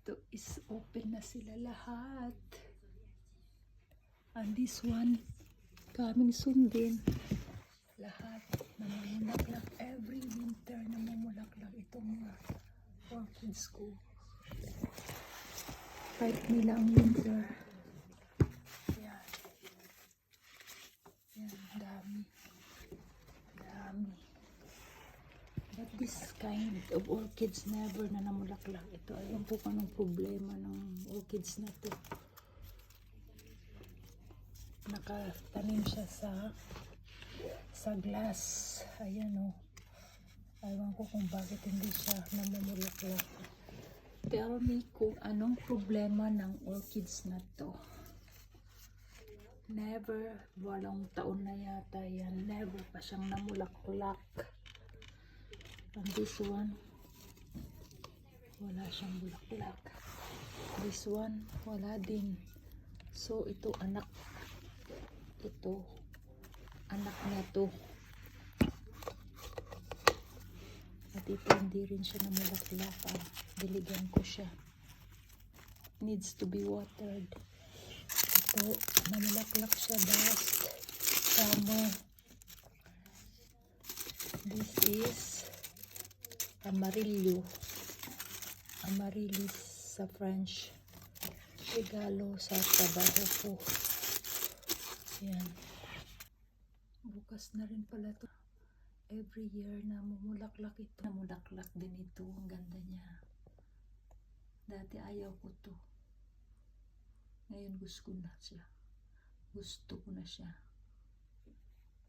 Ito is open na sila lahat. And this one, coming soon din. Lahat namumulaklak. Every winter namumulaklak itong mga orchids ko. Fight nila ang winter. Yan. Yan, dami. Dami. But this kind of orchids never na namulaklak. Ito, alam po kung anong problema ng orchids na to. Nakatanim siya sa glass. Ayan o. Ayaw ko kung bakit hindi siya namumulaklak. Tell me kung anong problema ng orchids na to. Never, walong taon na yata yan. Never pa siyang namulaklak. And this one, wala siyang bulaklak. This one, wala din. So, ito anak. Ito, anak niya to. At ito, hindi rin siya namulaklak. Diligan ko siya. Needs to be watered. Ito, namulaklak siya last summer. This is Amarillo. Amaryllis sa French. Regalo sa trabaho ko. Yan. Bukas na rin pala to. Every year na mumulaklak ito. Namulaklak din ito. Ang ganda niya. Dati ayaw ko to. Ngayon gusto ko na siya. Gusto ko na siya.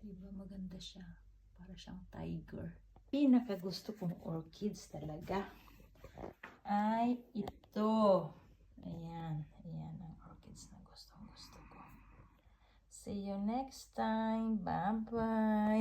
Diba maganda siya? Para siyang tiger. Pinakagusto kong orchids talaga ay ito. Ayan. Ayan ang orchids na gusto ko. See you next time. Bye-bye.